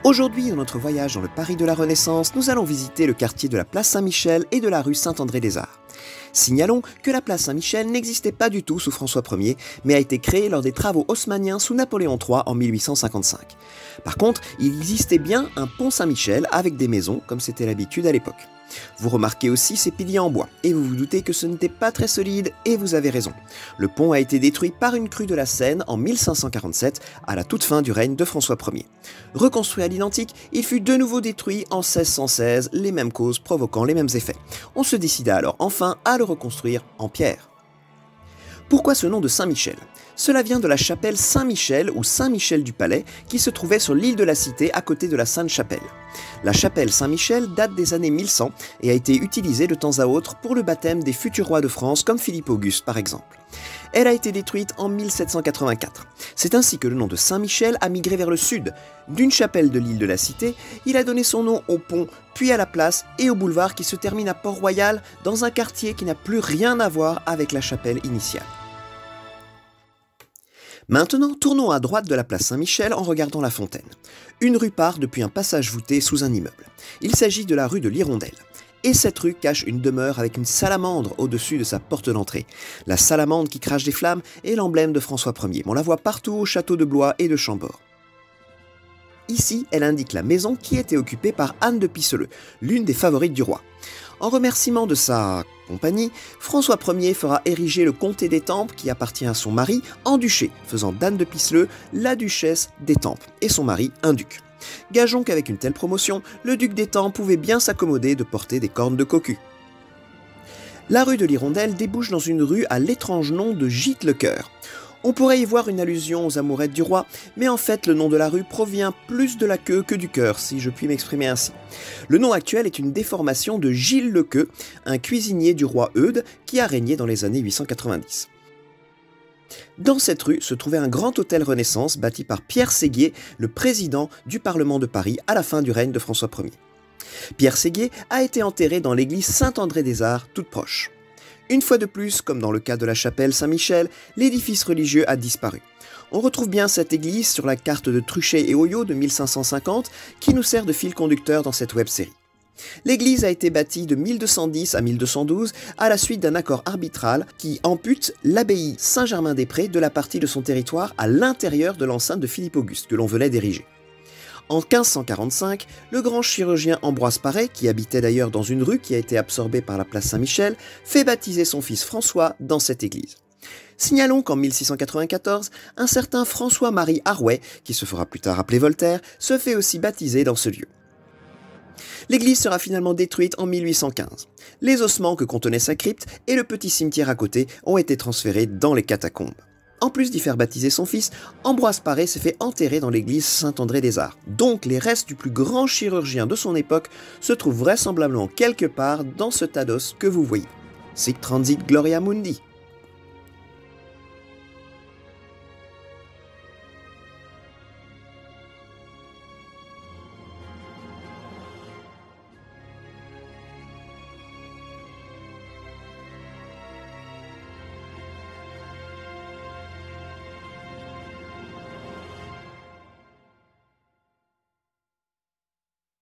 Aujourd'hui, dans notre voyage dans le Paris de la Renaissance, nous allons visiter le quartier de la place Saint-Michel et de la rue Saint-André-des-Arts. Signalons que la place Saint-Michel n'existait pas du tout sous François Ier, mais a été créée lors des travaux haussmanniens sous Napoléon III en 1855. Par contre, il existait bien un pont Saint-Michel avec des maisons, comme c'était l'habitude à l'époque. Vous remarquez aussi ces piliers en bois, et vous vous doutez que ce n'était pas très solide, et vous avez raison. Le pont a été détruit par une crue de la Seine en 1547, à la toute fin du règne de François Ier. Reconstruit à l'identique, il fut de nouveau détruit en 1616, les mêmes causes provoquant les mêmes effets. On se décida alors enfin à le reconstruire en pierre. Pourquoi ce nom de Saint-Michel ? Cela vient de la chapelle Saint-Michel ou Saint-Michel du Palais qui se trouvait sur l'île de la Cité à côté de la Sainte-Chapelle. La chapelle Saint-Michel date des années 1100 et a été utilisée de temps à autre pour le baptême des futurs rois de France comme Philippe Auguste par exemple. Elle a été détruite en 1784. C'est ainsi que le nom de Saint-Michel a migré vers le sud. D'une chapelle de l'île de la Cité, il a donné son nom au pont, puis à la place et au boulevard qui se termine à Port-Royal dans un quartier qui n'a plus rien à voir avec la chapelle initiale. Maintenant, tournons à droite de la place Saint-Michel en regardant la fontaine. Une rue part depuis un passage voûté sous un immeuble. Il s'agit de la rue de l'Hirondelle. Et cette rue cache une demeure avec une salamandre au-dessus de sa porte d'entrée. La salamandre qui crache des flammes est l'emblème de François Ier. On la voit partout au château de Blois et de Chambord. Ici, elle indique la maison qui était occupée par Anne de Pisseleu, l'une des favorites du roi. En remerciement de sa compagnie, François Ier fera ériger le comté d'Étampes, qui appartient à son mari, en duché, faisant d'Anne de Pisseleu la duchesse d'Étampes, et son mari un duc. Gageons qu'avec une telle promotion, le duc d'Étampes pouvait bien s'accommoder de porter des cornes de cocu. La rue de l'Hirondelle débouche dans une rue à l'étrange nom de Gîte-le-Cœur. On pourrait y voir une allusion aux amourettes du roi, mais en fait le nom de la rue provient plus de la queue que du cœur, si je puis m'exprimer ainsi. Le nom actuel est une déformation de Gilles Lequeux, un cuisinier du roi Eudes qui a régné dans les années 890. Dans cette rue se trouvait un grand hôtel Renaissance bâti par Pierre Séguier, le président du Parlement de Paris à la fin du règne de François Ier. Pierre Séguier a été enterré dans l'église Saint-André-des-Arts, toute proche. Une fois de plus, comme dans le cas de la chapelle Saint-Michel, l'édifice religieux a disparu. On retrouve bien cette église sur la carte de Truchet et Oyo de 1550 qui nous sert de fil conducteur dans cette web-série. L'église a été bâtie de 1210 à 1212 à la suite d'un accord arbitral qui ampute l'abbaye Saint-Germain-des-Prés de la partie de son territoire à l'intérieur de l'enceinte de Philippe Auguste que l'on venait d'ériger. En 1545, le grand chirurgien Ambroise Paré, qui habitait d'ailleurs dans une rue qui a été absorbée par la place Saint-Michel, fait baptiser son fils François dans cette église. Signalons qu'en 1694, un certain François-Marie Arouet, qui se fera plus tard appeler Voltaire, se fait aussi baptiser dans ce lieu. L'église sera finalement détruite en 1815. Les ossements que contenait sa crypte et le petit cimetière à côté ont été transférés dans les catacombes. En plus d'y faire baptiser son fils, Ambroise Paré s'est fait enterrer dans l'église Saint-André-des-Arts. Donc les restes du plus grand chirurgien de son époque se trouvent vraisemblablement quelque part dans ce tas d'os que vous voyez. Sic transit gloria mundi.